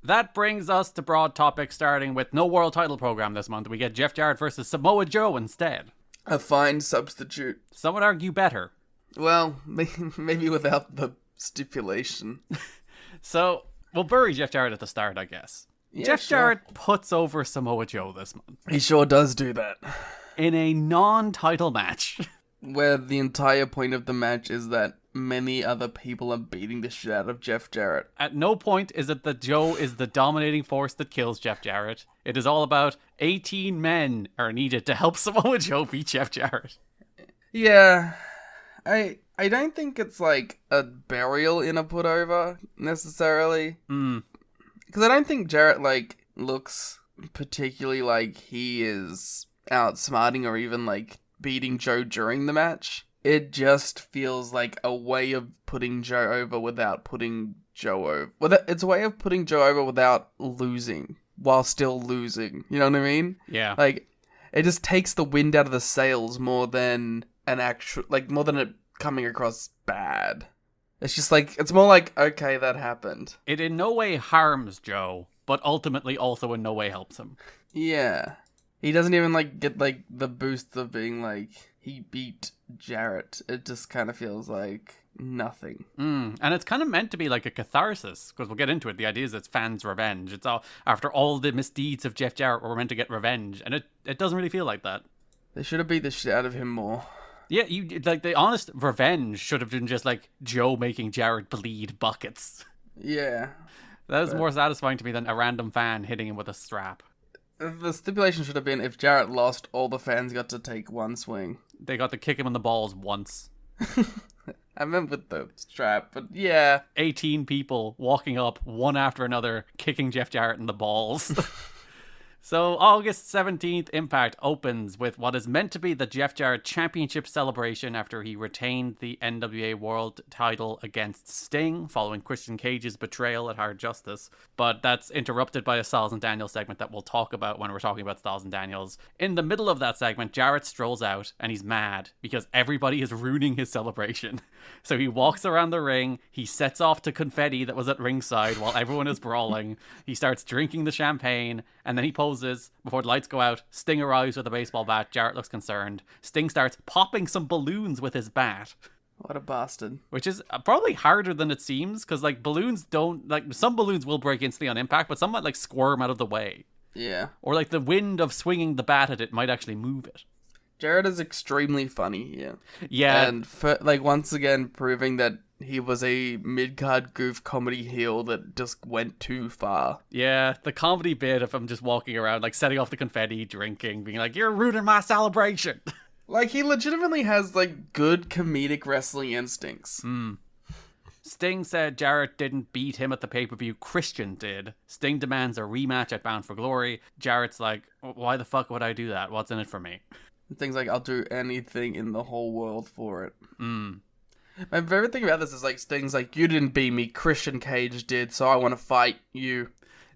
That brings us to broad topics, starting with no world title program this month. We get Jeff Jarrett versus Samoa Joe instead. A fine substitute. Some would argue better. Well, maybe without the stipulation. So, we'll bury Jeff Jarrett at the start, I guess. Yeah, Jeff sure. Jarrett puts over Samoa Joe this month. He sure does do that. In a non-title match. Where the entire point of the match is that many other people are beating the shit out of Jeff Jarrett. At no point is it that Joe is the dominating force that kills Jeff Jarrett. It is all about 18 men are needed to help Samoa Joe beat Jeff Jarrett. Yeah, I don't think it's like a burial in a put over necessarily. Because I don't think Jarrett like looks particularly like he is outsmarting or even like beating Joe during the match. It just feels like a way of putting Joe over without putting Joe over. It's a way of putting Joe over without losing while still losing. You know what I mean? Yeah. Like, it just takes the wind out of the sails more than more than it coming across bad. It's just like, it's more like, okay, that happened. It in no way harms Joe, but ultimately also in no way helps him. Yeah. He doesn't even like get like the boost of being like, he beat Jarrett. It just kind of feels like nothing. And it's kind of meant to be like a catharsis, because we'll get into it. The idea is it's fans' revenge. It's all after all the misdeeds of Jeff Jarrett, we're meant to get revenge, and it doesn't really feel like that. They should have beat the shit out of him more. Yeah, you like the honest revenge should have been just like Joe making Jarrett bleed buckets. Yeah. That is more satisfying to me than a random fan hitting him with a strap. The stipulation should have been if Jarrett lost, all the fans got to take one swing. They got to kick him in the balls once. I meant with the strap, but yeah. 18 people walking up one after another, kicking Jeff Jarrett in the balls. So August 17th, Impact opens with what is meant to be the Jeff Jarrett Championship celebration after he retained the NWA World title against Sting following Christian Cage's betrayal at Hard Justice. But that's interrupted by a Styles and Daniels segment that we'll talk about when we're talking about Styles and Daniels. In the middle of that segment, Jarrett strolls out and he's mad because everybody is ruining his celebration. So he walks around the ring, he sets off to confetti that was at ringside while everyone is brawling. He starts drinking the champagne, and then he poses. Before the lights go out, Sting arrives with a baseball bat. Jarrett looks concerned. Sting starts popping some balloons with his bat. What a bastard. Which is probably harder than it seems, because like balloons don't, like some balloons will break instantly on impact, but some might like squirm out of the way. Yeah. Or like the wind of swinging the bat at it might actually move it. Jarrett is extremely funny here. Yeah. And once again proving that he was a mid-card goof comedy heel that just went too far. Yeah, the comedy bit of him just walking around, like setting off the confetti, drinking, being like, "You're ruining my celebration." Like, he legitimately has, like, good comedic wrestling instincts. Sting said Jarrett didn't beat him at the pay-per-view, Christian did. Sting demands a rematch at Bound for Glory. Jarrett's like, why the fuck would I do that? What's in it for me? Things like, I'll do anything in the whole world for it. My favorite thing about this is, like, Sting's like, you didn't beat me, Christian Cage did, so I want to fight you.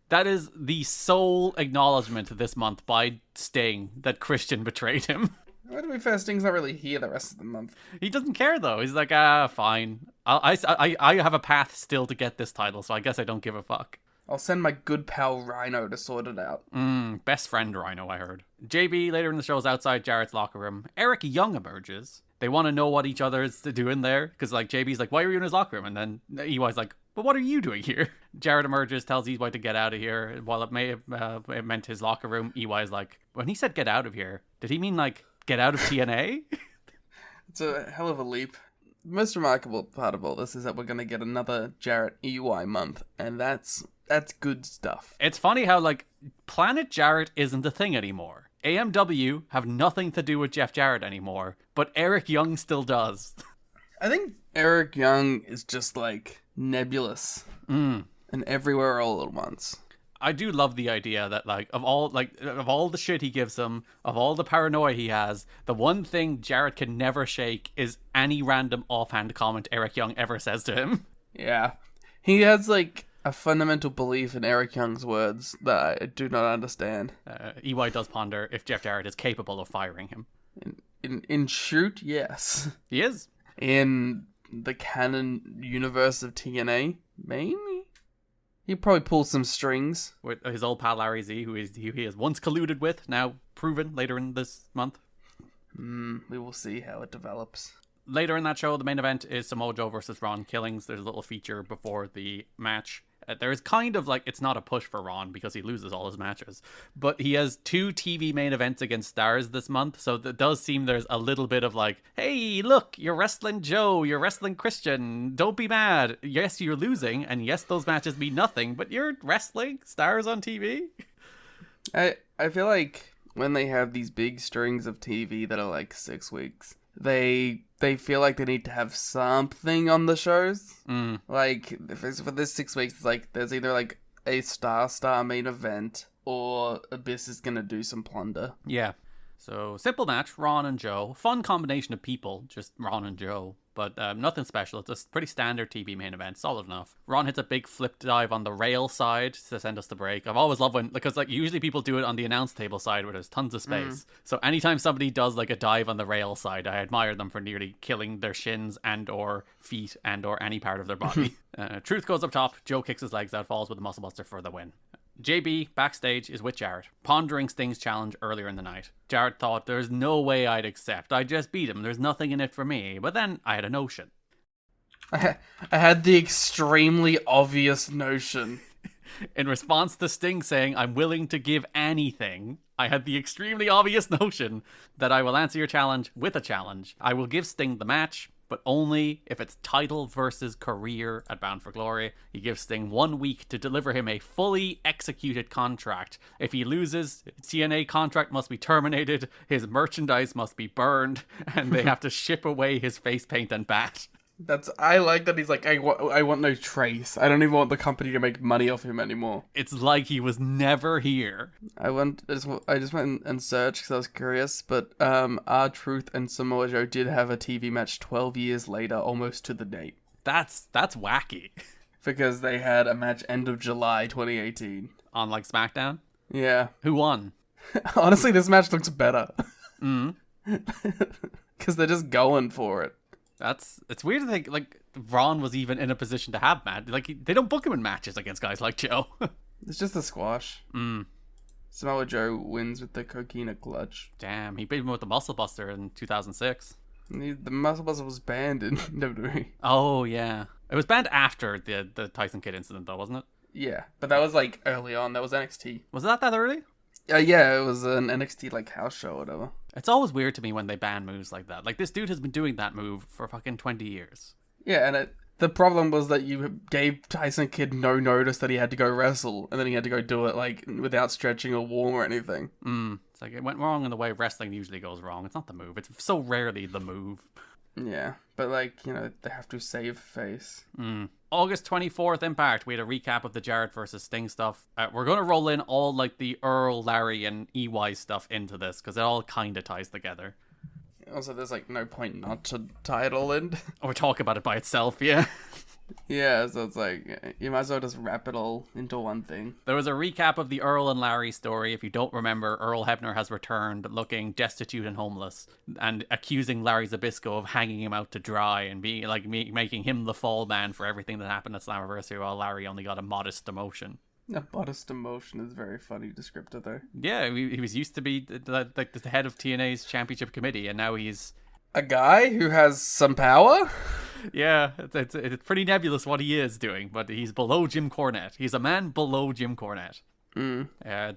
That is the sole acknowledgement this month by Sting that Christian betrayed him. Well, to be fair, Sting's not really here the rest of the month. He doesn't care, though. He's like, fine. I have a path still to get this title, so I guess I don't give a fuck. I'll send my good pal Rhino to sort it out. Best friend Rhino, I heard. JB later in the show is outside Jarrett's locker room. Eric Young emerges. They want to know what each other is doing there, because like JB's like, why are you in his locker room? And then EY's like, but what are you doing here? Jarrett emerges, tells EY to get out of here. While it may have it meant his locker room, EY's like, when he said get out of here, did he mean like get out of TNA? It's a hell of a leap. The most remarkable part of all this is that we're going to get another Jarrett EY month, and that's good stuff. It's funny how, like, Planet Jarrett isn't a thing anymore. AMW have nothing to do with Jeff Jarrett anymore, but Eric Young still does. I think Eric Young is just, like, nebulous. And everywhere all at once. I do love the idea that, like, of all the shit he gives him, of all the paranoia he has, the one thing Jarrett can never shake is any random offhand comment Eric Young ever says to him. Yeah. He has, like, a fundamental belief in Eric Young's words that I do not understand. EY does ponder if Jeff Jarrett is capable of firing him. In shoot, yes. He is. In the canon universe of TNA, maybe? He probably pulls some strings. with his old pal Larry Z, who he has once colluded with, now proven later in this month. We will see how it develops. Later in that show, the main event is Samoa Joe versus Ron Killings. There's a little feature before the match. There is kind of like, it's not a push for Ron because he loses all his matches, but he has 2 TV main events against stars this month, so it does seem there's a little bit of like, hey, look, you're wrestling Joe, you're wrestling Christian, don't be mad. Yes, you're losing, and yes, those matches mean nothing, but you're wrestling stars on TV. I feel like when they have these big strings of TV that are like 6 weeks, they feel like they need to have something on the shows. Like, for this 6 weeks, it's like there's either like a star main event or Abyss is gonna do some plunder. Yeah. So, simple match, Ron and Joe. Fun combination of people, just Ron and Joe. But nothing special. It's a pretty standard TV main event. Solid enough. Ron hits a big flip dive on the rail side to send us the break. I've always loved when, because like usually people do it on the announce table side where there's tons of space. So anytime somebody does like a dive on the rail side, I admire them for nearly killing their shins and or feet and or any part of their body. Truth goes up top. Joe kicks his legs out, falls with a muscle buster for the win. JB, backstage, is with Jarrett, pondering Sting's challenge earlier in the night. Jarrett thought, there's no way I'd accept. I just beat him. There's nothing in it for me. But then I had a notion. I had the extremely obvious notion. In response to Sting saying, I'm willing to give anything, I had the extremely obvious notion that I will answer your challenge with a challenge. I will give Sting the match, but only if it's title versus career at Bound for Glory. He gives Sting 1 week to deliver him a fully executed contract. If he loses, TNA contract must be terminated, his merchandise must be burned, and they have to ship away his face paint and bat. I like that he's like, I want no trace. I don't even want the company to make money off him anymore. It's like he was never here. I just went and searched because I was curious, but R-Truth and Samoa Joe did have a TV match 12 years later, almost to the date. That's wacky. Because they had a match end of July 2018. On like SmackDown? Yeah. Who won? Honestly, this match looks better. Because they're just going for it. It's weird to think like Ron was even in a position to have match. Like they don't book him in matches against guys like Joe. It's just a squash. Samoa Joe wins with the Coquina clutch. Damn, he beat him with the Muscle Buster in 2006. The Muscle Buster was banned in WWE. Oh yeah, it was banned after the Tyson Kidd incident though, wasn't it? Yeah, but that was like early on. That was NXT. Was that early? Yeah, it was an NXT like house show or whatever. It's always weird to me when they ban moves like that. Like, this dude has been doing that move for fucking 20 years. Yeah, and the problem was that you gave Tyson Kidd no notice that he had to go wrestle, and then he had to go do it, like, without stretching or warm or anything. It's like, it went wrong in the way wrestling usually goes wrong. It's not the move. It's so rarely the move. Yeah, but, like, you know, they have to save face. August 24th Impact, we had a recap of the Jarrett versus Sting stuff. We're going to roll in all like the Earl, Larry, and EY stuff into this because it all kind of ties together. Also, there's like no point not to tie it all in. Or talk about it by itself, yeah. Yeah, so it's like, you might as well just wrap it all into one thing. There was a recap of the Earl and Larry story. If you don't remember, Earl Hebner has returned looking destitute and homeless and accusing Larry Zbyszko of hanging him out to dry and being like making him the fall man for everything that happened at Slammiversary while Larry only got a modest demotion. A modest demotion is very funny descriptor though. Yeah, he was used to be the head of TNA's championship committee and now he's a guy who has some power? Yeah, it's pretty nebulous what he is doing, but he's below Jim Cornette. He's a man below Jim Cornette.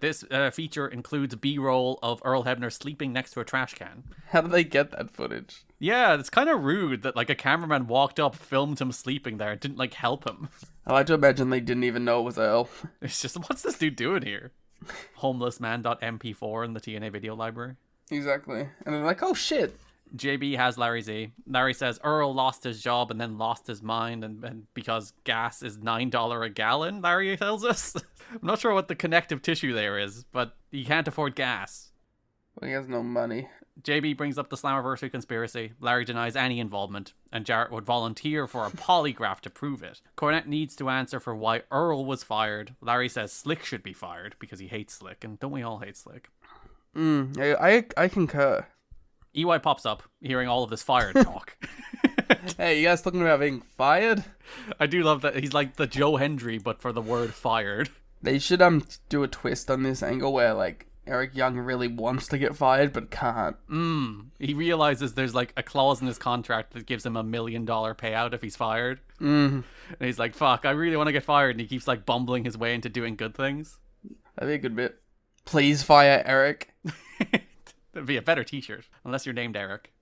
This feature includes B-roll of Earl Hebner sleeping next to a trash can. How did they get that footage? Yeah, it's kind of rude that like a cameraman walked up, filmed him sleeping there, and didn't like help him. I like to imagine they didn't even know it was Earl. It's just, what's this dude doing here? Homelessman.mp4 in the TNA video library. Exactly. And they're like, oh shit. JB has Larry Z. Larry says Earl lost his job and then lost his mind and because gas is $9 a gallon, Larry tells us. I'm not sure what the connective tissue there is, but he can't afford gas. Well, he has no money. JB brings up the Slammiversary conspiracy. Larry denies any involvement, and Jarrett would volunteer for a polygraph to prove it. Cornette needs to answer for why Earl was fired. Larry says Slick should be fired because he hates Slick, and don't we all hate Slick? I concur. EY pops up, hearing all of this fired talk. Hey, you guys talking about being fired? I do love that he's like the Joe Hendry, but for the word fired. They should do a twist on this angle where like Eric Young really wants to get fired but can't. He realizes there's like a clause in his contract that gives him $1 million payout if he's fired. And he's like, fuck, I really want to get fired. And he keeps like bumbling his way into doing good things. That'd be a good bit. Please fire Eric. That'd be a better t-shirt, unless you're named Eric.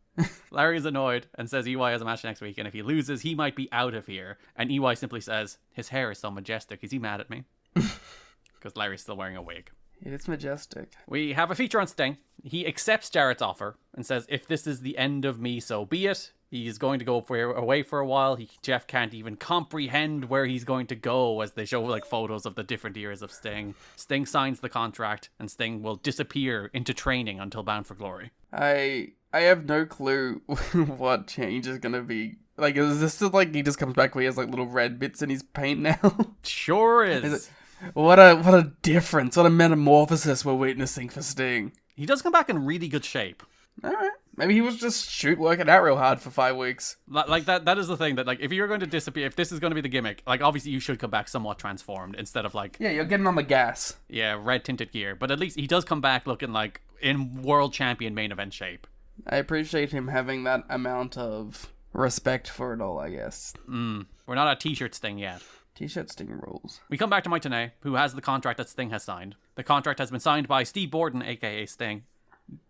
Larry's annoyed and says EY has a match next week, and if he loses, he might be out of here. And EY simply says, his hair is so majestic. Is he mad at me? Because Larry's still wearing a wig. It's majestic. We have a feature on Sting. He accepts Jarrett's offer and says, if this is the end of me, so be it. He's going to go away for a while. Jeff can't even comprehend where he's going to go as they show like photos of the different eras of Sting. Sting signs the contract and Sting will disappear into training until Bound for Glory. I have no clue what change is going to be. Like, is this just like he just comes back where he has like little red bits in his paint now? Sure is. What a difference. What a metamorphosis we're witnessing for Sting. He does come back in really good shape. Alright. Maybe he was just working out real hard for 5 weeks. Like that is the thing that like if you're going to disappear, if this is going to be the gimmick, like obviously you should come back somewhat transformed instead of like Yeah, you're getting on the gas. Yeah, red tinted gear. But at least he does come back looking like in world champion main event shape. I appreciate him having that amount of respect for it all, I guess. We're not at t-shirt Sting yet. T-shirt Sting rules. We come back to Mike Tenay, who has the contract that Sting has signed. The contract has been signed by Steve Borden, aka Sting.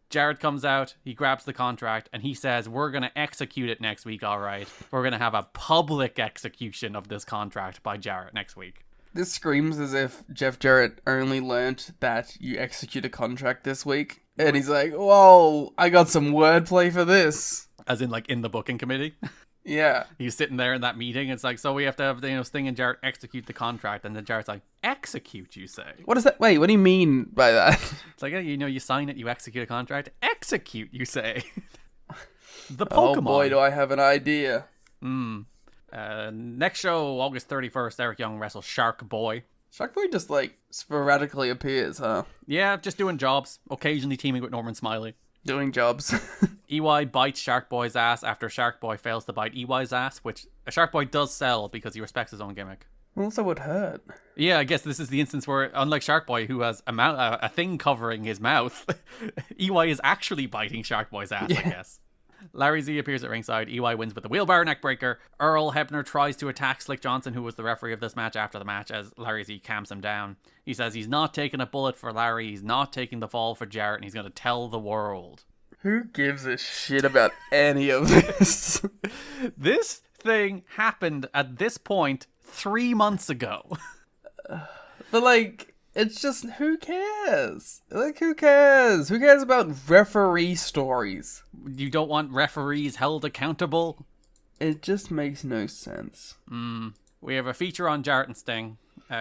Jarrett comes out, he grabs the contract, and he says, we're going to execute it next week, alright? We're going to have a public execution of this contract by Jarrett next week. This screams as if Jeff Jarrett only learnt that you execute a contract this week. And he's like, whoa, I got some wordplay for this. As in, like, in the booking committee? Yeah. He's sitting there in that meeting. It's like, so we have to have, Sting and Jarrett execute the contract. And then Jarrett's like, execute, you say? What is that? Wait, what do you mean by that? It's like, you sign it, you execute a contract. Execute, you say? The Pokemon. Oh boy, do I have an idea. Next show, August 31st, Eric Young wrestles Shark Boy. Shark Boy just, like, sporadically appears, huh? Yeah, just doing jobs. Occasionally teaming with Norman Smiley. Doing jobs. EY bites Shark Boy's ass after Shark Boy fails to bite EY's ass, which a Shark Boy does sell because he respects his own gimmick. Also would hurt. Yeah, I guess this is the instance where, unlike Shark Boy, who has a thing covering his mouth, EY is actually biting Shark Boy's ass, I guess. Larry Z appears at ringside. EY wins with the wheelbarrow neckbreaker. Earl Hebner tries to attack Slick Johnson, who was the referee of this match, after the match, as Larry Z calms him down. He says he's not taking a bullet for Larry, he's not taking the fall for Jarrett, and he's going to tell the world. Who gives a shit about any of this? This thing happened at this point 3 months ago. But, like, it's just, who cares? Like, who cares? Who cares about referee stories? You don't want referees held accountable? It just makes no sense. We have a feature on Jarrett and Sting.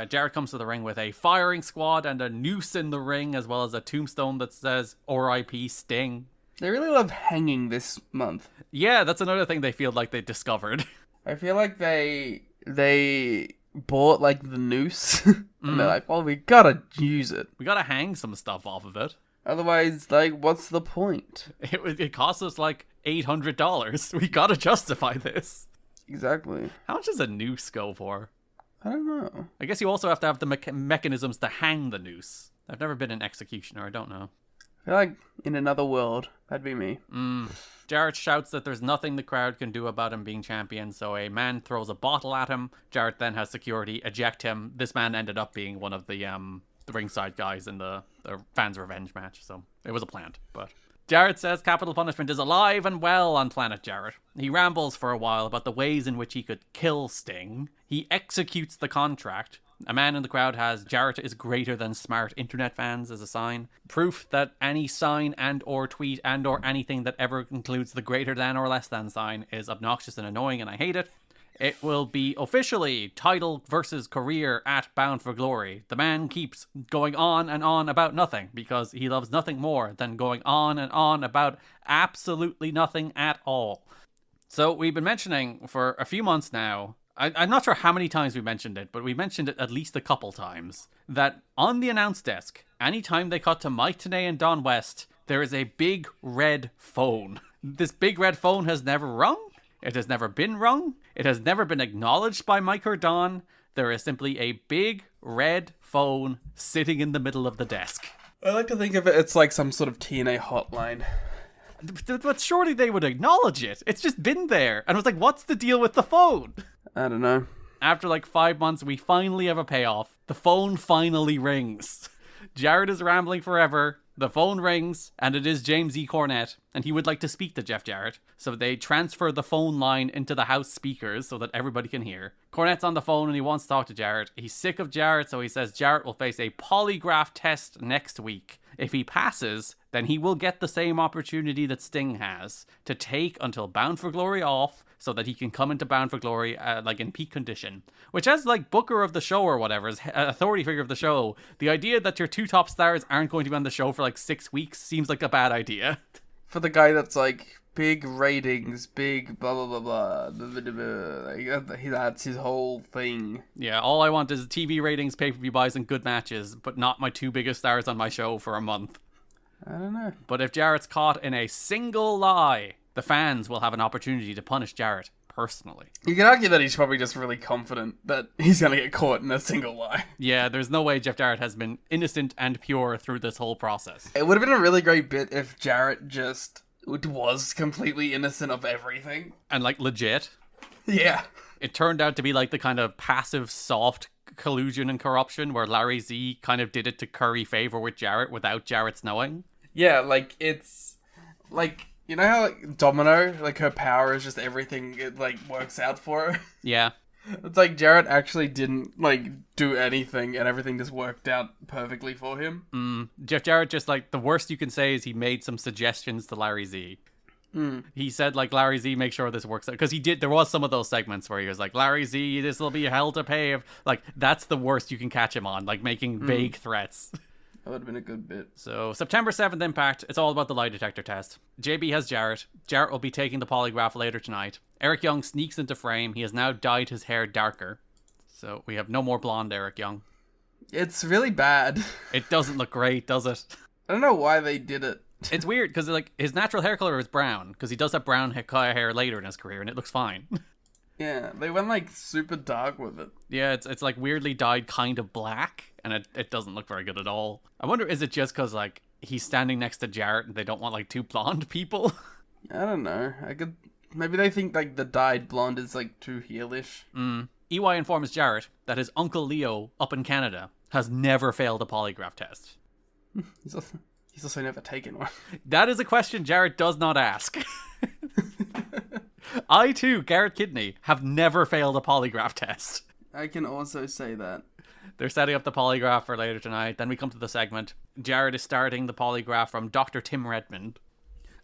Jarrett comes to the ring with a firing squad and a noose in the ring, as well as a tombstone that says R.I.P. Sting. They really love hanging this month. Yeah, that's another thing they feel like they discovered. I feel like they bought, like, the noose. And they're like, well, we gotta use it. We gotta hang some stuff off of it. Otherwise, like, what's the point? It cost us like $800. We gotta justify this. Exactly. How much does a noose go for? I don't know. I guess you also have to have the mechanisms to hang the noose. I've never been an executioner, I don't know. I feel like in another world, that'd be me. Jarrett shouts that there's nothing the crowd can do about him being champion, so a man throws a bottle at him. Jarrett then has security eject him. This man ended up being one of the ringside guys in the fans' revenge match, so it was a plant. But Jarrett says capital punishment is alive and well on Planet Jarrett. He rambles for a while about the ways in which he could kill Sting. He executes the contract. A man in the crowd has Jarrett is greater than smart internet fans as a sign. Proof that any sign and or tweet and or anything that ever includes the greater than or less than sign is obnoxious and annoying, and I hate it. It will be officially title versus career at Bound for Glory. The man keeps going on and on about nothing because he loves nothing more than going on and on about absolutely nothing at all. So we've been mentioning for a few months now, I'm not sure how many times we mentioned it, but we mentioned it at least a couple times, that on the announce desk, anytime they cut to Mike Tenay and Don West, there is a big red phone. This big red phone has never rung. It has never been rung. It has never been acknowledged by Mike or Don. There is simply a big red phone sitting in the middle of the desk. I like to think of it's like some sort of TNA hotline. But surely they would acknowledge it. It's just been there. And I was like, what's the deal with the phone? I don't know. After like 5 months, we finally have a payoff. The phone finally rings. Jarrett is rambling forever. The phone rings, and it is James E. Cornette, and he would like to speak to Jeff Jarrett. So they transfer the phone line into the house speakers so that everybody can hear. Cornette's on the phone and he wants to talk to Jarrett. He's sick of Jarrett, so he says Jarrett will face a polygraph test next week. If he passes, then he will get the same opportunity that Sting has to take until Bound for Glory off so that he can come into Bound for Glory like in peak condition. Which, as like booker of the show or whatever, as authority figure of the show, the idea that your 2 top stars aren't going to be on the show for like 6 weeks seems like a bad idea. For the guy that's like, big ratings, big blah blah blah blah, like, that's his whole thing. Yeah, all I want is TV ratings, pay-per-view buys, and good matches, but not my 2 biggest stars on my show for a month. I don't know. But if Jarrett's caught in a single lie, the fans will have an opportunity to punish Jarrett personally. You can argue that he's probably just really confident that he's going to get caught in a single lie. Yeah, there's no way Jeff Jarrett has been innocent and pure through this whole process. It would have been a really great bit if Jarrett just was completely innocent of everything. And like legit. Yeah. It turned out to be like the kind of passive, soft collusion and corruption where Larry Z kind of did it to curry favor with Jarrett without Jarrett's knowing. Yeah, like it's like, you know how like Domino, like her power is just everything, it like works out for her? Yeah. It's like Jarrett actually didn't like do anything and everything just worked out perfectly for him. Jeff Jarrett just like, the worst you can say is he made some suggestions to Larry Z. He said like, Larry Z, make sure this works out, because he did. There was some of those segments where he was like, Larry Z, this will be hell to pay. Like, that's the worst you can catch him on, like making vague threats. That would have been a good bit. So September 7th Impact, it's all about the lie detector test. JB has Jarrett. Jarrett will be taking the polygraph later tonight. Eric Young sneaks into frame. He has now dyed his hair darker, so we have no more blonde Eric Young. It's really bad. It doesn't look great, does it? I don't know why they did it. It's weird because like his natural hair color is brown, because he does have brown hair later in his career, and it looks fine. Yeah, they went like super dark with it. Yeah, it's like weirdly dyed kind of black, and it doesn't look very good at all. I wonder, is it just because like he's standing next to Jarrett and they don't want like 2 blonde people? I don't know. Maybe they think like the dyed blonde is like too heelish. EY informs Jarrett that his uncle Leo up in Canada has never failed a polygraph test. He's also never taken one. That is a question Jarrett does not ask. I too, Garrett Kidney, have never failed a polygraph test. I can also say that. They're setting up the polygraph for later tonight. Then we come to the segment. Jarrett is starting the polygraph from Dr. Tim Redmond.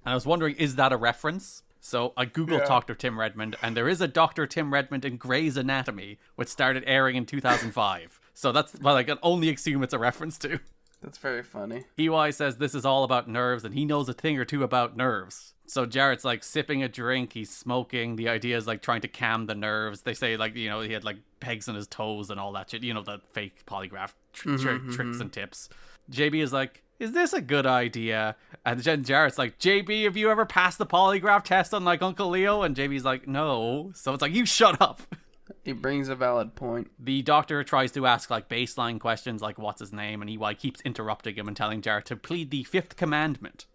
And I was wondering, is that a reference? So I googled Dr. Tim Redmond, and there is a Dr. Tim Redmond in Grey's Anatomy, which started airing in 2005. So that's what I can only assume it's a reference to. That's very funny. EY says this is all about nerves, and he knows a thing or two about nerves. So Jarrett's like sipping a drink, he's smoking. The idea is like trying to calm the nerves. They say like, you know, he had like pegs in his toes and all that shit. You know, the fake polygraph tricks and tips. JB is like, is this a good idea? And then Jarrett's like, JB, have you ever passed the polygraph test on like Uncle Leo? And JB's like, no. So it's like, you shut up. He brings a valid point. The doctor tries to ask like baseline questions like what's his name, and EY keeps interrupting him and telling Jarrett to plead the 5th commandment,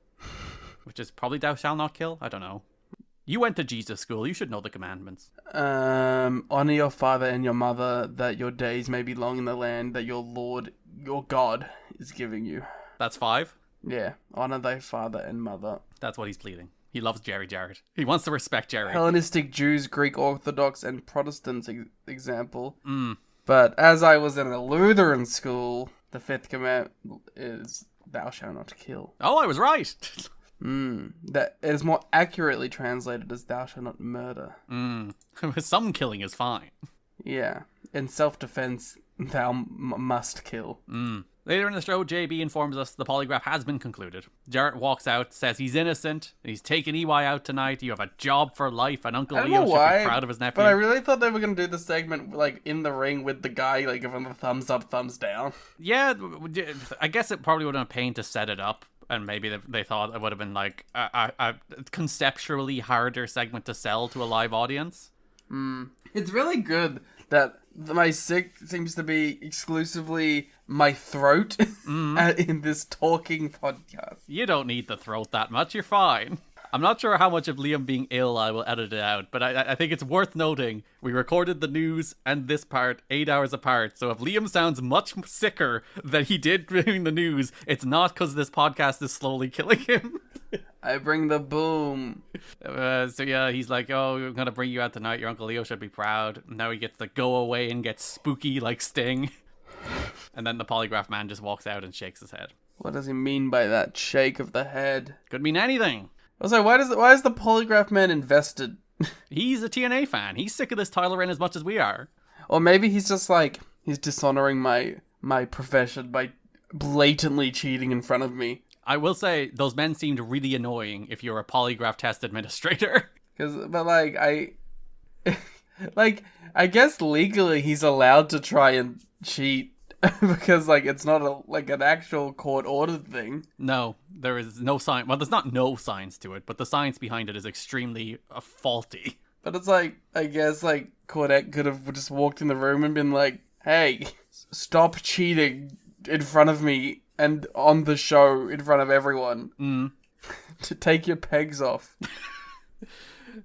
which is probably thou shalt not kill. I don't know. You went to Jesus school, you should know the commandments. Honor your father and your mother, that your days may be long in the land that your Lord, your God, is giving you. That's 5? Yeah. Honor thy father and mother. That's what he's pleading. He loves Jerry Jarrett. He wants to respect Jerry. Hellenistic Jews, Greek Orthodox, and Protestants example. But as I was in a Lutheran school, the 5th command is thou shalt not kill. Oh, I was right. That is more accurately translated as thou shalt not murder. Some killing is fine. Yeah. In self-defense, thou must kill. Later in the show, JB informs us the polygraph has been concluded. Jarrett walks out, says he's innocent, and he's taking EY out tonight. You have a job for life, and Uncle Leo should be proud of his nephew. But I really thought they were going to do the segment like in the ring with the guy like giving the thumbs up, thumbs down. Yeah, I guess it probably would have been a pain to set it up. and maybe they thought it would have been like a conceptually harder segment to sell to a live audience. It's really good that my sick seems to be exclusively my throat in this talking podcast. You don't need the throat that much. You're fine. I'm not sure how much of Liam being ill I will edit it out, but I think it's worth noting we recorded the news and this part 8 hours apart, so if Liam sounds much sicker than he did during the news, it's not because this podcast is slowly killing him. I bring the boom. So yeah, he's like, oh, I'm going to bring you out tonight. Your Uncle Leo should be proud. Now he gets to go away and get spooky like Sting. And then the polygraph man just walks out and shakes his head. What does he mean by that shake of the head? Could mean anything. Also, why is the polygraph man invested? He's a TNA fan. He's sick of this title reign as much as we are. Or maybe he's just like, he's dishonoring my profession by blatantly cheating in front of me. I will say, those men seemed really annoying if you're a polygraph test administrator. But like, I guess legally he's allowed to try and cheat because like it's not an actual court ordered thing. No, there is no sign. Well, there's not no science to it, but the science behind it is extremely faulty. But it's like, I guess like Cornette could have just walked in the room and been like, "Hey, stop cheating in front of me and on the show in front of everyone." To take your pegs off.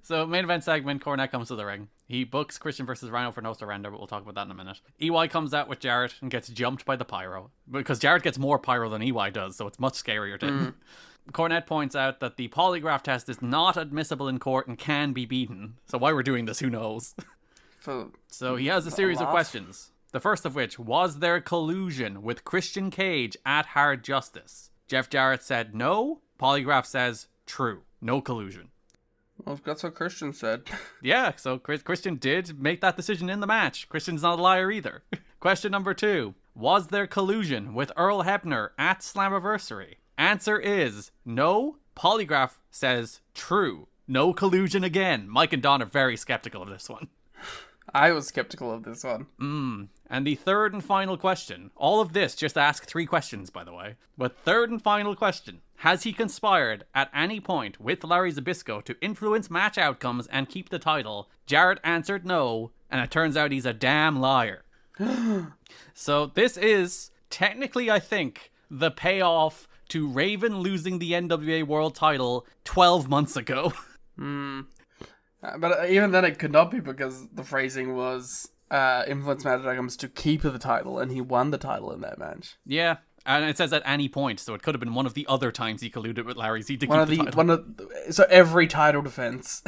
So, main event segment, Cornette comes to the ring. He books Christian versus Rhino for no surrender, but we'll talk about that in a minute. EY comes out with Jarrett and gets jumped by the pyro. Because Jarrett gets more pyro than EY does, so it's much scarier to him. Cornette points out that the polygraph test is not admissible in court and can be beaten. So why we're doing this, who knows? So he has a series of questions. The first of which, was there collusion with Christian Cage at Hard Justice? Jeff Jarrett said no. Polygraph says true. No collusion. Well, that's what Christian said. Yeah, so Christian did make that decision in the match. Christian's not a liar either. Question number 2. Was there collusion with Earl Hebner at Slammiversary? Answer is no. Polygraph says true. No collusion again. Mike and Don are very skeptical of this one. I was skeptical of this one. And the third and final question. All of this, just ask 3 questions, by the way. But third and final question. Has he conspired at any point with Larry Zbyszko to influence match outcomes and keep the title? Jarrett answered no, and it turns out he's a damn liar. So this is, technically, I think, the payoff to Raven losing the NWA World title 12 months ago. But even then it could not be because the phrasing was influence match outcomes to keep the title, and he won the title in that match. Yeah. And it says at any point, so it could have been one of the other times he colluded with Larry Z to keep the title. So every title defense.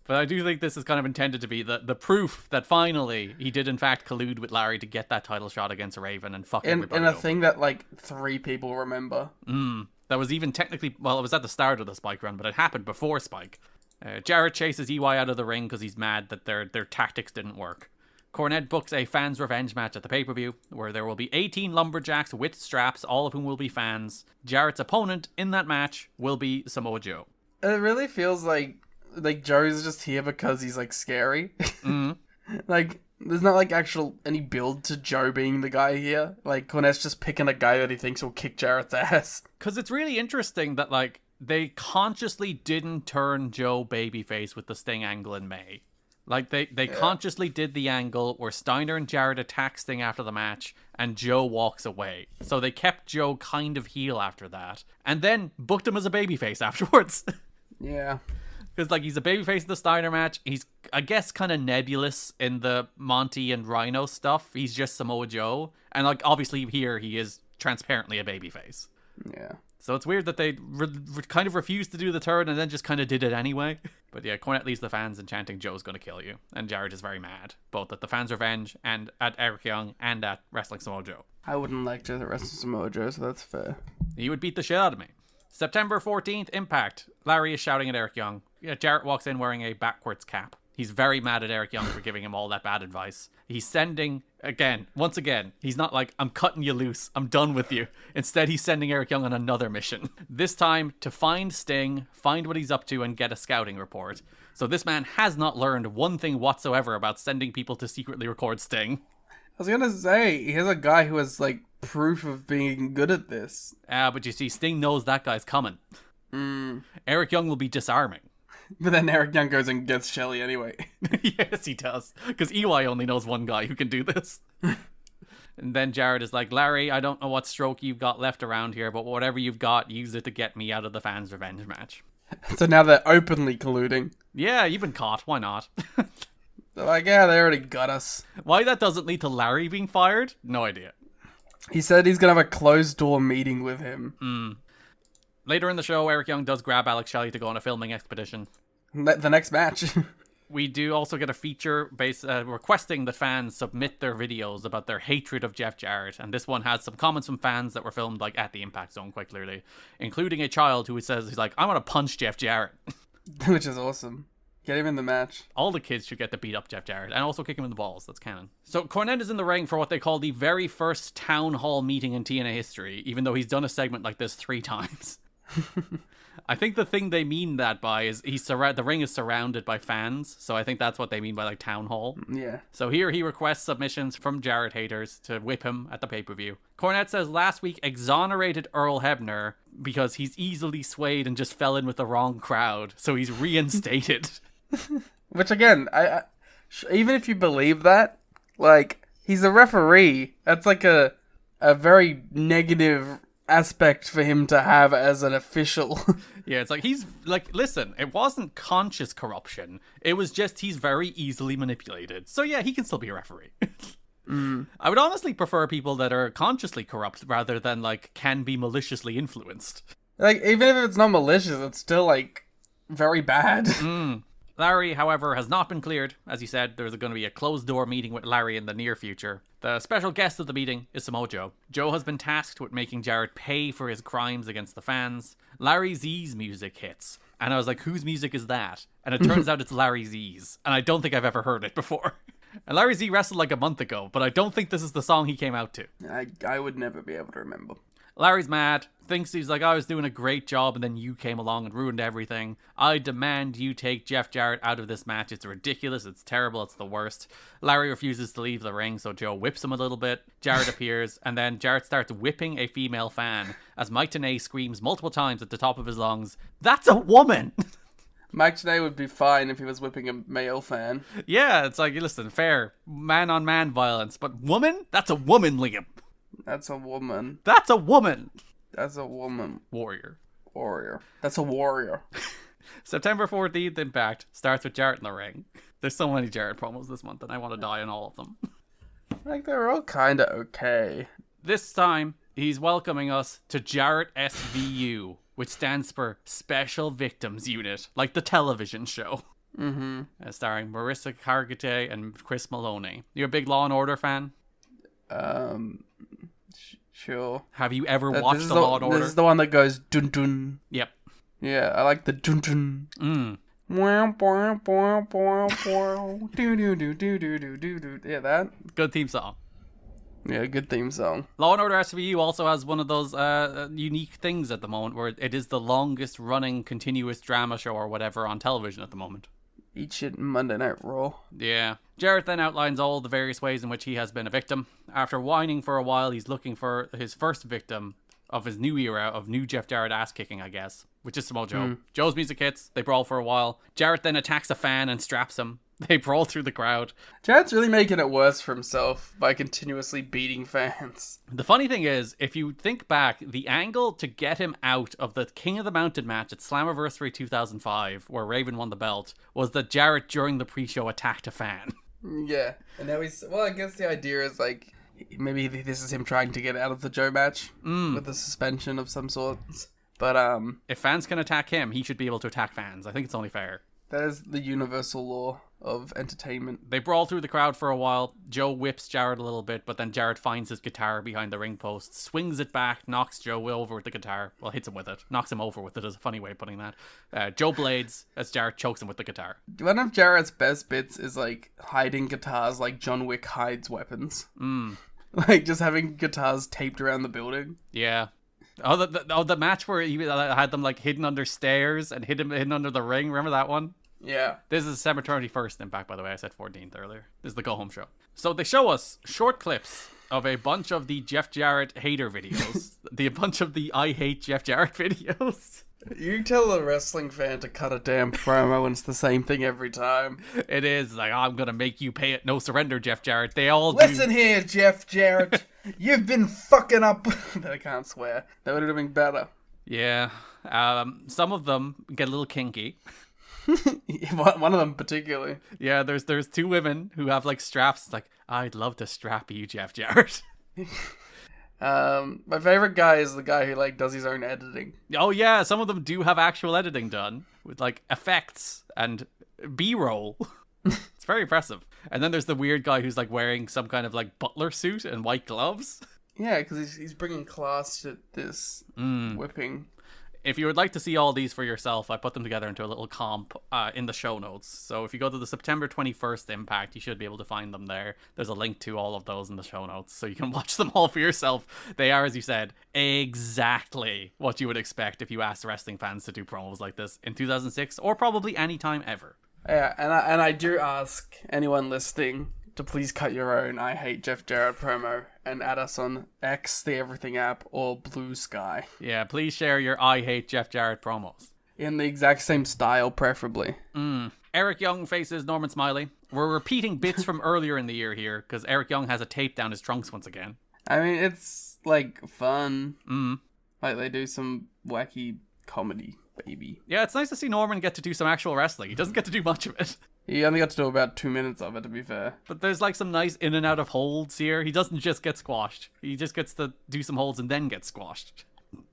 But I do think this is kind of intended to be the proof that finally he did in fact collude with Larry to get that title shot against Raven and fuck everybody in a over. thing that like 3 people remember. That was even technically, well, it was at the start of the Spike run, but it happened before Spike. Jarrett chases EY out of the ring because he's mad that their tactics didn't work. Cornette books a fans' revenge match at the pay-per-view, where there will be 18 lumberjacks with straps, all of whom will be fans. Jarrett's opponent in that match will be Samoa Joe. It really feels like Joe's just here because he's like scary. Like, there's not like any build to Joe being the guy here. Like, Cornette's just picking a guy that he thinks will kick Jarrett's ass. Because it's really interesting that like they consciously didn't turn Joe babyface with the Sting angle in May. Like, they consciously did the angle where Steiner and Jarrett attack Sting after the match, and Joe walks away. So they kept Joe kind of heel after that, and then booked him as a babyface afterwards. Yeah. Because, like, he's a babyface in the Steiner match. He's, I guess, kind of nebulous in the Monty and Rhino stuff. He's just Samoa Joe. And, like, obviously here he is transparently a babyface. Yeah. So it's weird that they kind of refused to do the turn and then just kind of did it anyway. But yeah, Cornette leaves the fans and chanting, "Joe's gonna kill you." And Jarrett is very mad, both at the fans' revenge and at Eric Young and at Wrestling Samoa Joe. I wouldn't like to wrestle Samoa Joe, so that's fair. He would beat the shit out of me. September 14th, Impact. Larry is shouting at Eric Young. Yeah, Jarrett walks in wearing a backwards cap. He's very mad at Eric Young for giving him all that bad advice. He's sending, once again, he's not like, "I'm cutting you loose, I'm done with you." Instead, he's sending Eric Young on another mission. This time to find Sting, find what he's up to, and get a scouting report. So this man has not learned one thing whatsoever about sending people to secretly record Sting. I was gonna say, he has a guy who has, like, proof of being good at this. But you see, Sting knows that guy's coming. Eric Young will be disarming. But then Eric Young goes and gets Shelley anyway. Yes, he does. Because EY only knows one guy who can do this. And then Jarrett is like, Larry, I don't know what stroke you've got left around here, but whatever you've got, use it to get me out of the fans' revenge match. So now they're openly colluding. Yeah, you've been caught. Why not? They're like, yeah, they already got us. Why that doesn't lead to Larry being fired? No idea. He said he's going to have a closed-door meeting with him. Later in the show, Eric Young does grab Alex Shelley to go on a filming expedition. The next match. We do also get a feature requesting that fans submit their videos about their hatred of Jeff Jarrett, and this one has some comments from fans that were filmed like at the Impact Zone quite clearly, including a child who says he's like, I want to punch Jeff Jarrett. Which is awesome. Get him in the match. All the kids should get to beat up Jeff Jarrett and also kick him in the balls. That's canon. So Cornette is in the ring for what they call the very first town hall meeting in TNA history, even though he's done a segment like this 3 times. I think the thing they mean that by is the ring is surrounded by fans, so I think that's what they mean by like town hall. Yeah. So here he requests submissions from Jarrett haters to whip him at the pay-per-view. Cornette says last week exonerated Earl Hebner because he's easily swayed and just fell in with the wrong crowd, so he's reinstated. Which again, I even if you believe that, like, he's a referee. That's like a very negative aspect for him to have as an official. Yeah, it's like he's like, listen, it wasn't conscious corruption. It was just he's very easily manipulated. So yeah, he can still be a referee. I would honestly prefer people that are consciously corrupt rather than like can be maliciously influenced. Like, even if it's not malicious, it's still like very bad. Larry, however, has not been cleared. As he said, there's going to be a closed-door meeting with Larry in the near future. The special guest of the meeting is Samoa Joe. Joe has been tasked with making Jarrett pay for his crimes against the fans. Larry Z's music hits. And I was like, whose music is that? And it turns out it's Larry Z's. And I don't think I've ever heard it before. And Larry Z wrestled like a month ago, but I don't think this is the song he came out to. I would never be able to remember. Larry's mad, thinks he's like, I was doing a great job and then you came along and ruined everything. I demand you take Jeff Jarrett out of this match. It's ridiculous, it's terrible, it's the worst. Larry refuses to leave the ring, so Joe whips him a little bit. Jarrett appears, and then Jarrett starts whipping a female fan as Mike Tenay screams multiple times at the top of his lungs, "That's a woman!" Mike Tenay would be fine if he was whipping a male fan. Yeah, it's like, listen, fair. Man-on-man violence, but woman? That's a woman, Liam. That's a woman. That's a woman. That's a woman. Warrior. That's a warrior. September 14th Impact starts with Jarrett in the ring. There's so many Jarrett promos this month, and I want to die on all of them. Like, they're all kind of okay. This time, he's welcoming us to Jarrett SVU, which stands for Special Victims Unit, like the television show. Starring Marissa Cargate and Chris Maloney. You a big Law and Order fan? Sure. Have you ever watched the Law and Order? This is the one that goes dun dun. Yep. Yeah, I like the dun dun. Yeah, that. Good theme song. Yeah, good theme song. Law and Order SVU also has one of those unique things at the moment where it is the longest running continuous drama show or whatever on television at the moment. Eat shit Monday Night Raw. Yeah. Jarrett then outlines all the various ways in which he has been a victim. After whining for a while, he's looking for his first victim of his new era of new Jeff Jarrett ass kicking, I guess, which is Samoa Joe. Joe's music hits, they brawl for a while. Jarrett then attacks a fan and straps him. They brawl through the crowd. Jarrett's really making it worse for himself by continuously beating fans. The funny thing is, if you think back, the angle to get him out of the King of the Mountain match at Slammiversary 2005, where Raven won the belt, was that Jarrett, during the pre-show, attacked a fan. Yeah, and now he's... Well, I guess the idea is, like, maybe this is him trying to get out of the Joe match with a suspension of some sort. But, if fans can attack him, he should be able to attack fans. I think it's only fair. That is the universal law of entertainment. They brawl through the crowd for a while. Joe whips Jarrett a little bit, but then Jarrett finds his guitar behind the ring post, swings it back, knocks Joe over with the guitar. Well, hits him with it. Knocks him over with it is a funny way of putting that. Joe blades as Jarrett chokes him with the guitar. One of Jarrett's best bits is, like, hiding guitars like John Wick hides weapons. Like, just having guitars taped around the building. Yeah. The match where he had them, like, hidden under stairs and hidden under the ring. Remember that one? Yeah. This is December 21st Impact, by the way. I said 14th earlier. This is the go-home show. So they show us short clips of a bunch of the Jeff Jarrett hater videos. A bunch of the I hate Jeff Jarrett videos. You tell a wrestling fan to cut a damn promo and it's the same thing every time. It is like, I'm gonna make you pay it, no surrender, Jeff Jarrett. They all Listen here, Jeff Jarrett. You've been fucking up. I can't swear. That would have been better. Yeah. Some of them get a little kinky. One of them particularly. Yeah, there's two women who have like straps. It's like, I'd love to strap you, Jeff Jarrett. My favorite guy is the guy who like does his own editing. Oh yeah, some of them do have actual editing done with like effects and B-roll. It's very impressive. And then there's the weird guy who's like wearing some kind of like butler suit and white gloves. Yeah, because he's bringing class to this whipping. If you would like to see all these for yourself, I put them together into a little comp in the show notes. So if you go to the September 21st Impact, you should be able to find them there. There's a link to all of those in the show notes, so you can watch them all for yourself. They are, as you said, exactly what you would expect if you asked wrestling fans to do promos like this in 2006, or probably any time ever. Yeah, and I do ask anyone listening to please cut your own I hate Jeff Jarrett promo and add us on X, the Everything app, or Blue Sky. Yeah, please share your I hate Jeff Jarrett promos. In the exact same style, preferably. Eric Young faces Norman Smiley. We're repeating bits from earlier in the year here, because Eric Young has a tape down his trunks once again. I mean, it's, like, fun. Like, they do some wacky comedy, baby. Yeah, it's nice to see Norman get to do some actual wrestling. He doesn't get to do much of it. He only got to do about 2 minutes of it, to be fair. But there's like some nice in and out of holds here. He doesn't just get squashed. He just gets to do some holds and then get squashed.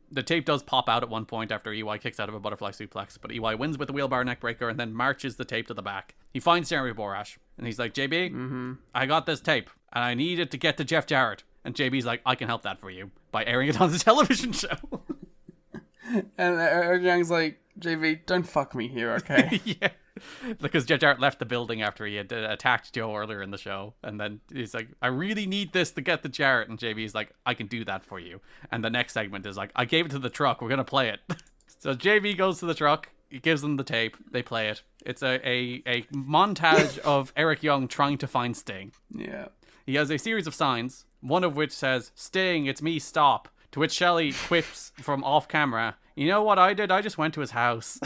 The tape does pop out at one point after EY kicks out of a butterfly suplex, but EY wins with a wheelbarrow neckbreaker and then marches the tape to the back. He finds Jeremy Borash, and he's like, JB, I got this tape, and I need it to get to Jeff Jarrett. And JB's like, I can help that for you by airing it on the television show. And Eric Young's like, JB, don't fuck me here, okay? Yeah. Because Jeff Jarrett left the building after he had attacked Joe earlier in the show. And then he's like, I really need this to get to Jarrett. And JB's like, I can do that for you. And the next segment is like, I gave it to the truck. We're going to play it. So JB goes to the truck. He gives them the tape. They play it. It's a montage of Eric Young trying to find Sting. Yeah. He has a series of signs, one of which says, Sting, it's me, stop. To which Shelley quips from off camera, you know what I did? I just went to his house.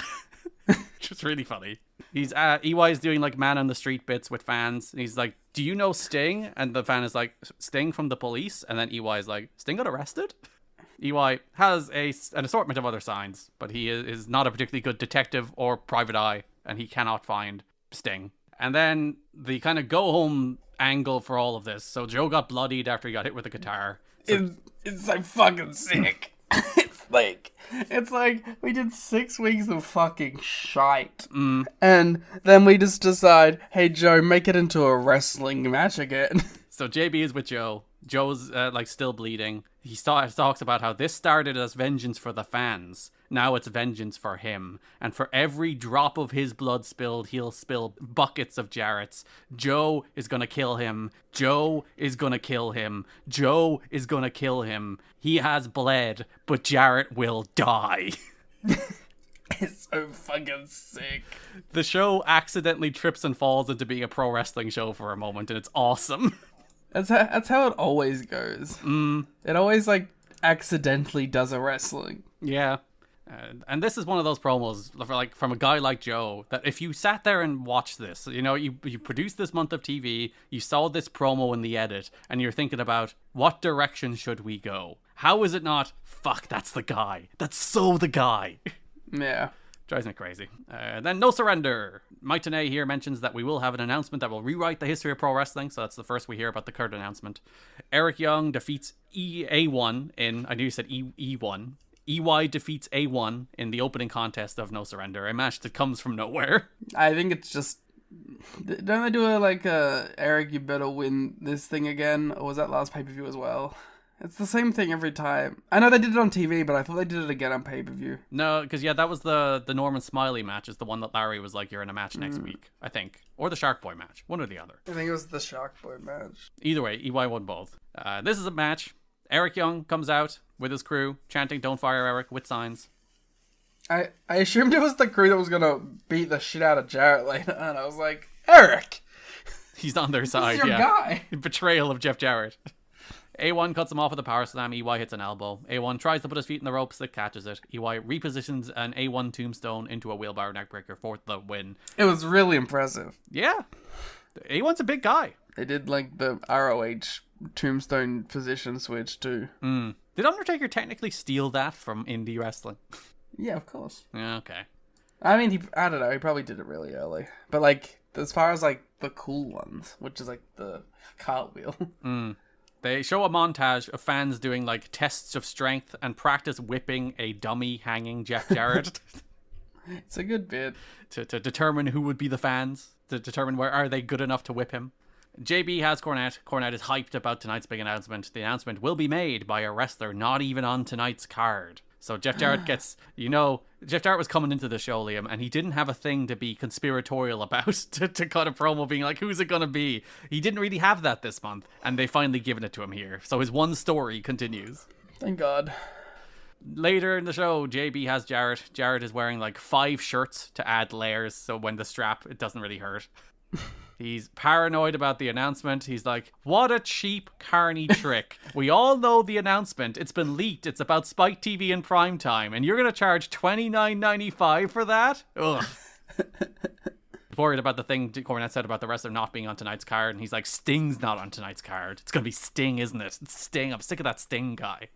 Which is really funny. EY is doing like man on the street bits with fans. And he's like, do you know Sting? And the fan is like, Sting from the Police? And then EY is like, Sting got arrested? EY has an assortment of other signs, but he is not a particularly good detective or private eye, and he cannot find Sting. And then the kind of go home angle for all of this. So Joe got bloodied after he got hit with a guitar. So It's like fucking sick. It's like we did 6 weeks of fucking shite. And then we just decide, hey Joe, make it into a wrestling match again. So JB is with Joe. Joe's like still bleeding. He talks about how this started as vengeance for the fans. Now it's vengeance for him. And for every drop of his blood spilled, he'll spill buckets of Jarrett's. Joe is gonna kill him. Joe is gonna kill him. Joe is gonna kill him. He has bled, but Jarrett will die. It's so fucking sick. The show accidentally trips and falls into being a pro wrestling show for a moment, and it's awesome. That's how it always goes. It always like accidentally does a wrestling. Yeah. And this is one of those promos from a guy like Joe that if you sat there and watched this, you produced this month of TV, you saw this promo in the edit, and you're thinking about what direction should we go? How is it not, fuck, that's the guy. That's so the guy. Yeah. Drives me crazy. Then No Surrender. Mike Tenay here mentions that we will have an announcement that will rewrite the history of pro wrestling, so that's the first we hear about the current announcement. Eric Young defeats A1 in, I knew you said E1. EY defeats A1 in the opening contest of No Surrender, a match that comes from nowhere. I think it's just... Don't they do Eric, you better win this thing again? Or was that last pay-per-view as well? It's the same thing every time. I know they did it on TV, but I thought they did it again on pay-per-view. No, because that was the Norman Smiley match, is the one that Larry was like, you're in a match next week, I think. Or the Shark Boy match, one or the other. I think it was the Shark Boy match. Either way, EY won both. This is a match. Eric Young comes out with his crew, chanting, don't fire Eric, with signs. I assumed it was the crew that was going to beat the shit out of Jarrett later, and I was like, Eric! He's on their side, This is your guy! Betrayal of Jeff Jarrett. A1 cuts him off with a power slam. EY hits an elbow. A1 tries to put his feet in the ropes. Slick catches it. EY repositions an A1 tombstone into a wheelbarrow neckbreaker for the win. It was really impressive. Yeah. A1's a big guy. They did like the ROH tombstone position switch too. Did Undertaker technically steal that from indie wrestling? Yeah, of course. Yeah, okay. I mean, I don't know. He probably did it really early. But like, as far as like the cool ones, which is like the cartwheel. They show a montage of fans doing like tests of strength and practice whipping a dummy hanging Jeff Jarrett. It's a good bit. To determine who would be the fans. To determine where are they good enough to whip him. JB has Cornette. Cornette is hyped about tonight's big announcement. The announcement will be made by a wrestler not even on tonight's card. So Jeff Jarrett gets, Jeff Jarrett was coming into the show, Liam, and he didn't have a thing to be conspiratorial about, to cut a promo being like, who's it going to be? He didn't really have that this month, and they finally given it to him here. So his one story continues. Thank God. Later in the show, JB has Jarrett. Jarrett is wearing like 5 shirts to add layers, so when the strap, it doesn't really hurt. He's paranoid about the announcement. He's like, what a cheap, carny trick. We all know the announcement. It's been leaked. It's about Spike TV in prime time. And you're going to charge $29.95 for that? Ugh. Worried about the thing Cornette said about the wrestler not being on tonight's card. And he's like, Sting's not on tonight's card. It's going to be Sting, isn't it? It's Sting. I'm sick of that Sting guy.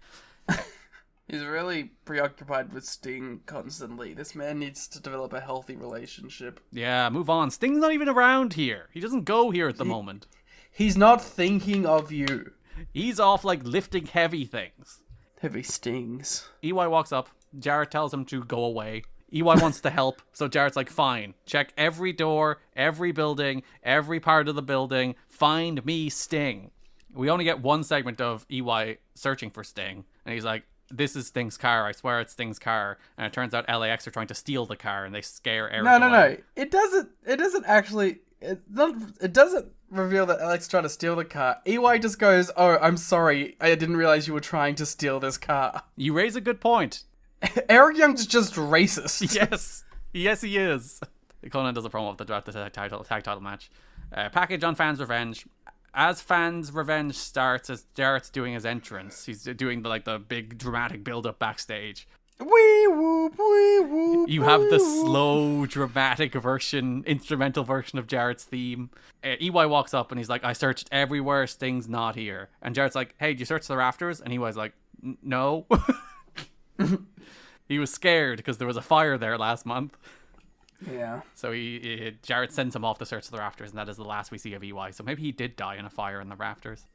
He's really preoccupied with Sting constantly. This man needs to develop a healthy relationship. Yeah, move on. Sting's not even around here. He doesn't go here at the moment. He's not thinking of you. He's off, like, lifting heavy things. Heavy stings. EY walks up. Jarrett tells him to go away. EY wants to help, so Jarrett's like, fine. Check every door, every building, every part of the building. Find me Sting. We only get one segment of EY searching for Sting, and he's like, this is Sting's car. I swear it's Sting's car. And it turns out LAX are trying to steal the car, and they scare Eric away. No. It doesn't actually. It doesn't reveal that Alex tried to steal the car. EY just goes, "Oh, I'm sorry. I didn't realize you were trying to steal this car." You raise a good point. Eric Young's just racist. Yes, he is. Conan does a promo of the tag title match. Package on Fans Revenge. As Fans Revenge starts, as Jarrett's doing his entrance, he's doing the big dramatic build-up backstage. Wee whoop, wee whoop. You have the slow, dramatic instrumental version of Jarrett's theme. EY walks up and he's like, I searched everywhere, Sting's not here. And Jarrett's like, hey, did you search the rafters? And EY's like, no. He was scared because there was a fire there last month. Yeah. So Jarrett sends him off to search the rafters, and that is the last we see of EY. So maybe he did die in a fire in the rafters.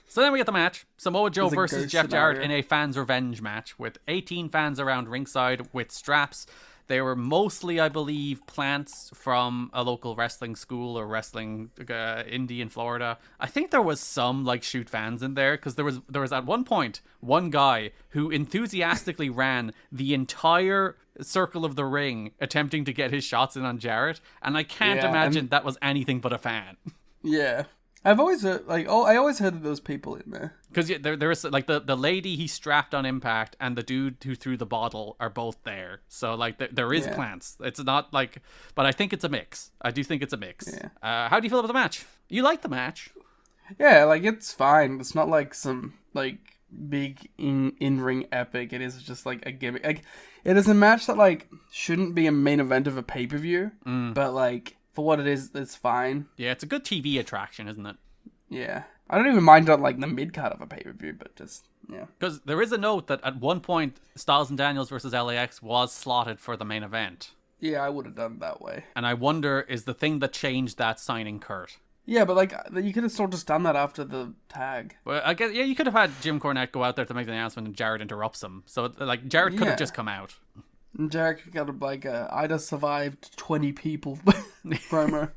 So then we get the match. Samoa Joe versus Jeff Jarrett in a Fans Revenge match with 18 fans around ringside with straps. They were mostly, I believe, plants from a local wrestling school or wrestling indie in Florida. I think there was some shoot fans in there, because there was at one point one guy who enthusiastically ran the entire circle of the ring attempting to get his shots in on Jarrett, and I can't imagine that was anything but a fan. Yeah. I've always heard, I always heard of those people in there. Because there is the lady he strapped on Impact and the dude who threw the bottle are both there. So there is plants. It's not but I think it's a mix. I do think it's a mix. Yeah. How do you feel about the match? You like the match? Yeah, it's fine. It's not some big in-ring epic. It is just a gimmick. It is a match that shouldn't be a main event of a pay-per-view, but for what it is, it's fine. Yeah, it's a good TV attraction, isn't it? Yeah. I don't even mind on the mid-card of a pay-per-view, but just, yeah. Because there is a note that at one point, Styles and Daniels versus LAX was slotted for the main event. Yeah, I would have done it that way. And I wonder, is the thing that changed that signing Kurt? Yeah, but you could have sort of just done that after the tag. Well, I guess, you could have had Jim Cornette go out there to make the announcement and Jarrett interrupts him. So, Jarrett could have just come out. And Jarrett got I just survived 20 people promo.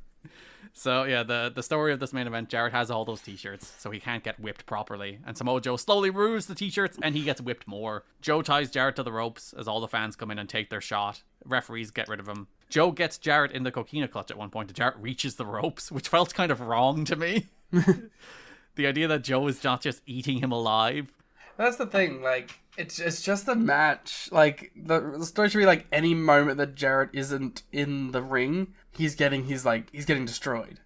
So, yeah, the story of this main event, Jarrett has all those t-shirts, so he can't get whipped properly. And Samoa Joe slowly removes the t-shirts, and he gets whipped more. Joe ties Jarrett to the ropes as all the fans come in and take their shot. Referees get rid of him. Joe gets Jarrett in the coquina clutch at one point, and Jarrett reaches the ropes, which felt kind of wrong to me. The idea that Joe is not just eating him alive. That's the thing, it's just a match. The story should be any moment that Jarrett isn't in the ring, he's getting destroyed.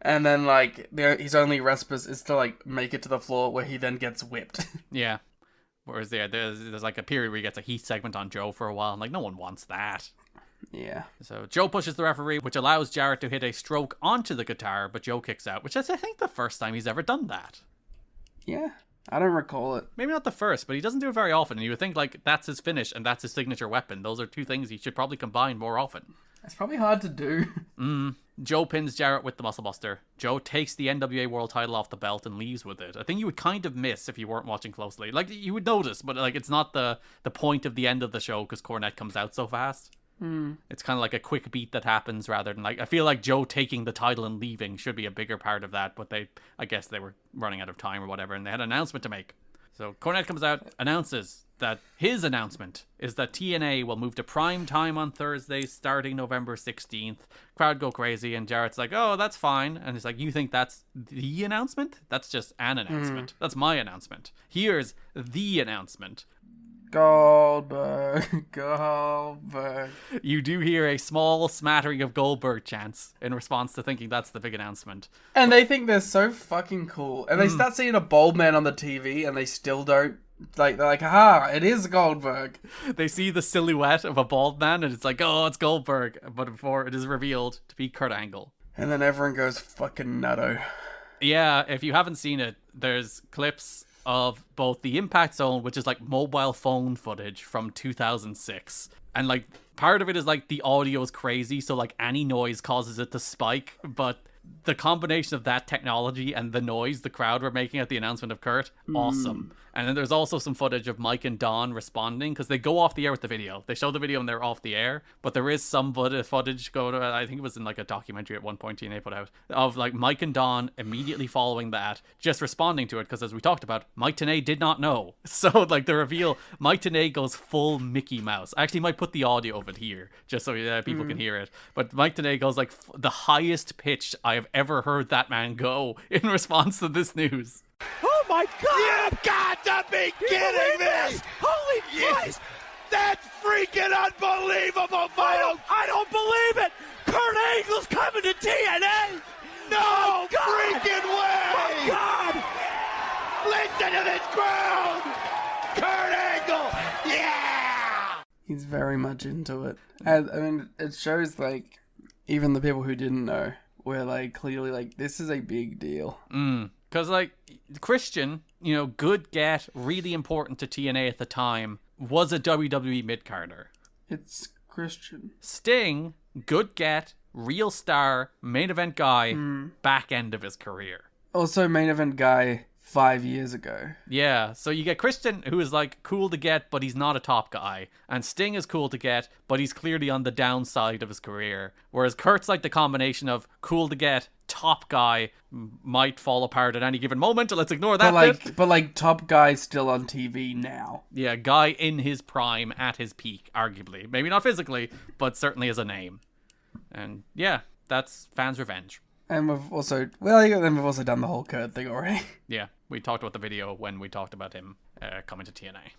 And then, like, his only respite is to, like, make it to the floor where he then gets whipped. Yeah. Whereas there's like a period where he gets a heat segment on Joe for a while, and like no one wants that. Yeah. So Joe pushes the referee, which allows Jarrett to hit a stroke onto the guitar, but Joe kicks out, which is, I think, the first time he's ever done that. Yeah. I don't recall it. Maybe not the first, but he doesn't do it very often, and you would think, like, that's his finish and that's his signature weapon. Those are two things he should probably combine more often. It's probably hard to do. Joe pins Jarrett with the Muscle Buster. Joe takes the NWA World title off the belt and leaves with it. I think you would kind of miss if you weren't watching closely. Like, you would notice, but like it's not the point of the end of the show because Cornette comes out so fast. It's kind of like a quick beat that happens rather than like, I feel like Joe taking the title and leaving should be a bigger part of that, but I guess they were running out of time or whatever, and they had an announcement to make. So Cornette comes out, announces that his announcement is that TNA will move to prime time on Thursdays starting November 16th. Crowd go crazy, and Jarrett's like, oh, that's fine. And he's like, you think that's the announcement? That's just an announcement. That's my announcement. Here's the announcement. Goldberg. You do hear a small smattering of Goldberg chants in response to thinking that's the big announcement. And they think they're so fucking cool. And they start seeing a bald man on the TV and they still don't. Like, they're like, aha, it is Goldberg. They see the silhouette of a bald man and it's like, oh, it's Goldberg. But before it is revealed to be Kurt Angle. And then everyone goes fucking nutto. Yeah, if you haven't seen it, there's clips of both the Impact Zone, which is like mobile phone footage from 2006. And like part of it is like the audio is crazy, so like any noise causes it to spike. But the combination of that technology and the noise the crowd were making at the announcement of Kurt, awesome. And then there's also some footage of Mike and Don responding, because they go off the air with the video. They show the video and they're off the air, but there is some footage I think it was in like a documentary at one point TNA put out, of like Mike and Don immediately following that, just responding to it, because as we talked about, Mike TNA did not know. So like the reveal, Mike TNA goes full Mickey Mouse. I actually might put the audio of it here, just so people can hear it. But Mike TNA goes like the highest pitch I have ever heard that man go in response to this news. Oh my God! You've got to be kidding me! Holy Christ! That's freaking unbelievable, folks! I don't believe it! Kurt Angle's coming to TNA! No God! freaking way! Oh God! Listen to this crowd! Kurt Angle! Yeah! He's very much into it. And, I mean, it shows, like, even the people who didn't know were, like, clearly, like, this is a big deal. Because, like, Christian, you know, good get, really important to TNA at the time, was a WWE mid-carder. It's Christian. Sting, good get, real star, main event guy, back end of his career. Also main event guy 5 years ago. Yeah, so you get Christian, who is, like, cool to get, but he's not a top guy. And Sting is cool to get, but he's clearly on the downside of his career. Whereas Kurt's, like, the combination of cool to get, top guy, might fall apart at any given moment. Let's ignore that bit. But, like, top guy still on TV now. Yeah, guy in his prime, at his peak, arguably. Maybe not physically, but certainly as a name. And, yeah, that's fans' revenge. And we've also done the whole Kurt thing already. Yeah, we talked about the video when we talked about him coming to TNA.